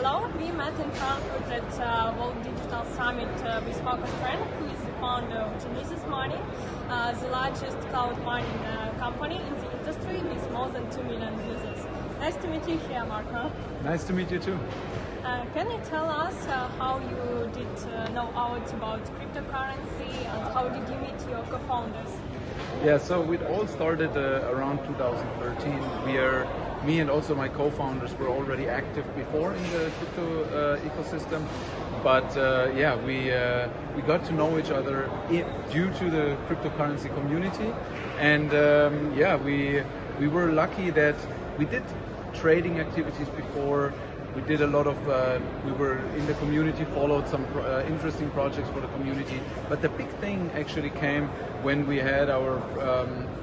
hello. We met in Frankfurt at World Digital Summit with Streng, who is the founder of Genesis Mining, the largest cloud mining company in the industry with more than 2 million users. Nice to meet you here, Marco. Nice to meet you too. Can you tell us how you did know out about cryptocurrency and how did you meet your co-founders? Yeah, so it all started around 2013. Me and also my co-founders were already active before in the crypto ecosystem, but we got to know each other due to the cryptocurrency community, and we were lucky that we did trading activities before. We did a lot of, we were in the community, followed some interesting projects for the community. But the big thing actually came when we had our,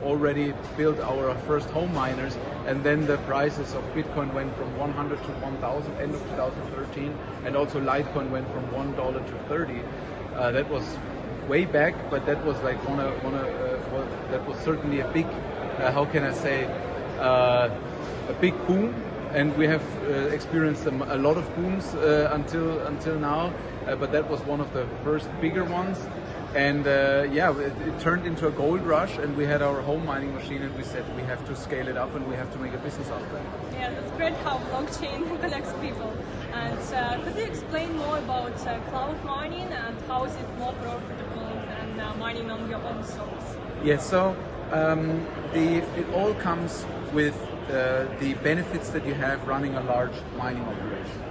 already built our first home miners, and then the prices of Bitcoin went from 100 to 1,000 end of 2013, and also Litecoin went from $1 to 30. That was way back, but that was like that was certainly a big, how can I say, a big boom. And we have experienced a lot of booms until now, but that was one of the first bigger ones. And it turned into a gold rush, and we had our home mining machine, and we said we have to scale it up and we have to make a business out of it. Yeah, that's great how blockchain connects people. And could you explain more about cloud mining and how is it more profitable than mining on your own servers? Yes, so it all comes with the benefits that you have running a large mining operation.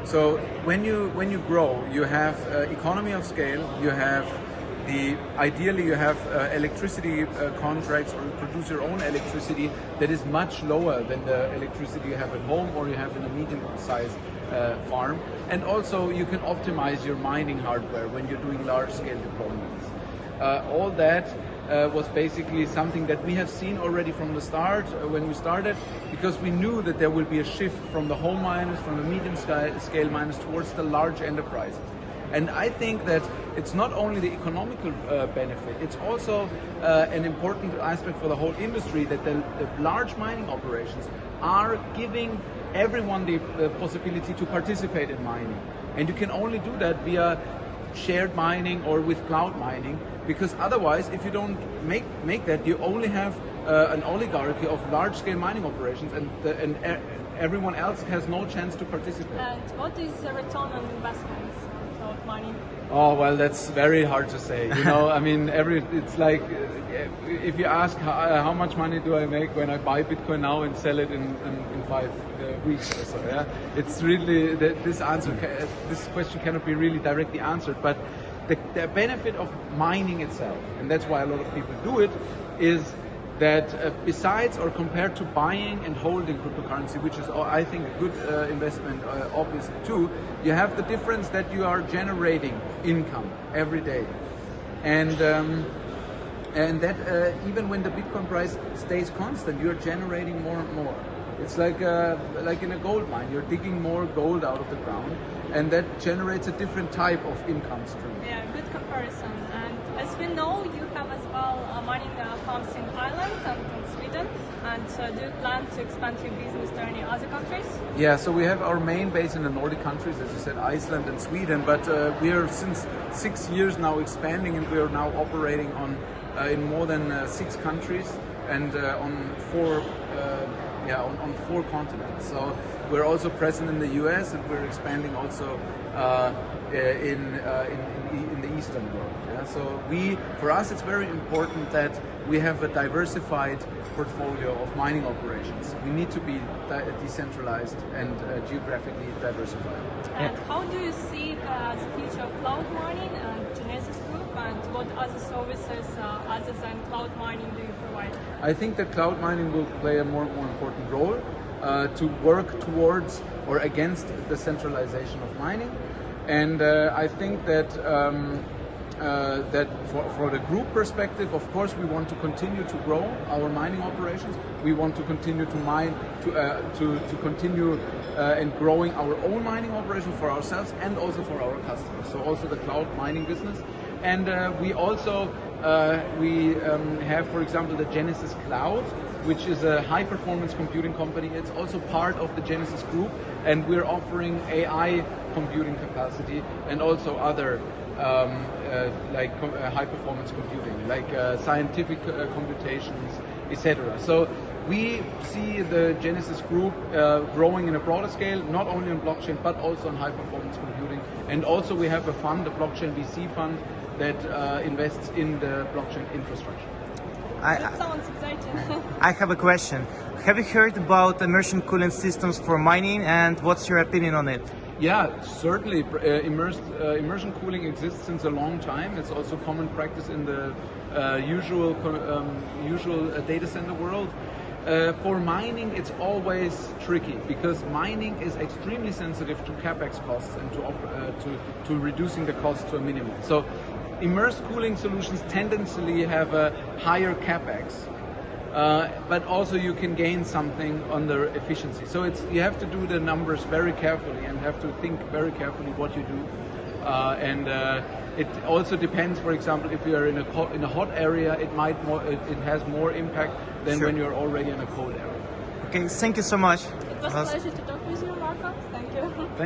So when you grow, you have economy of scale. You have ideally you have electricity contracts, or you produce your own electricity that is much lower than the electricity you have at home or you have in a medium-sized farm. And also you can optimize your mining hardware when you're doing large-scale deployments. All that was basically something that we have seen already from the start when we started, because we knew that there will be a shift from the home miners, from the medium scale miners towards the large enterprises. And I think that it's not only the economical benefit, it's also an important aspect for the whole industry that the large mining operations are giving everyone the possibility to participate in mining. And you can only do that via shared mining or with cloud mining, because otherwise, if you don't make that, you only have an oligarchy of large-scale mining operations, and everyone else has no chance to participate. And what is the return on investments on cloud mining? Oh well, that's very hard to say. You know, I mean, it's like if you ask how much money do I make when I buy Bitcoin now and sell it in 5 weeks or so. Yeah, it's really this question cannot be really directly answered. But the benefit of mining itself, and that's why a lot of people do it, is that besides or compared to buying and holding cryptocurrency, which is I think a good investment obviously too, you have the difference that you are generating income every day, and that even when the Bitcoin price stays constant, you're generating more and more. It's like in a gold mine, you're digging more gold out of the ground, and that generates a different type of income stream. Yeah, good comparison. And as we know, you have as well mining farms in Ireland and in Sweden. And do you plan to expand your business to any other countries? Yeah, so we have our main base in the Nordic countries, as you said, Iceland and Sweden. But we are since 6 years now expanding, and we are now operating in more than 6 countries and on 4 continents. So we're also present in the US, and we're expanding also in the Eastern world. Yeah? So for us, it's very important that we have a diversified portfolio of mining operations. We need to be decentralized and geographically diversified. And how do you see the future of cloud mining and Genesis Group, and what other services other than cloud mining do you provide? I think that cloud mining will play a more important role to work towards or against the centralization of mining. And I think that that for the group perspective, of course, we want to continue to grow our mining operations. We want to continue to mine, to continue and growing our own mining operation for ourselves and also for our customers. So also the cloud mining business. And we also We have, for example, the Genesis Cloud, which is a high-performance computing company. It's also part of the Genesis Group, and we're offering AI computing capacity and also other high-performance computing, like scientific computations, etc. So we see the Genesis Group growing in a broader scale, not only on blockchain, but also on high-performance computing. And also we have a fund, a blockchain VC fund, that invests in the blockchain infrastructure. That sounds exciting. I have a question. Have you heard about immersion cooling systems for mining, and what's your opinion on it? Yeah, certainly. Immersion cooling exists since a long time. It's also common practice in the usual data center world. For mining, it's always tricky because mining is extremely sensitive to capex costs and to reducing the costs to a minimum. So, immersed cooling solutions tendency have a higher capex, but also you can gain something on the efficiency. So you have to do the numbers very carefully and have to think very carefully what you do. It also depends. For example, if you are in a hot area, it has more impact than when you're already in a cold area. Okay, thank you so much. It was a pleasure to talk with you, Marco. Thank you. Thank you.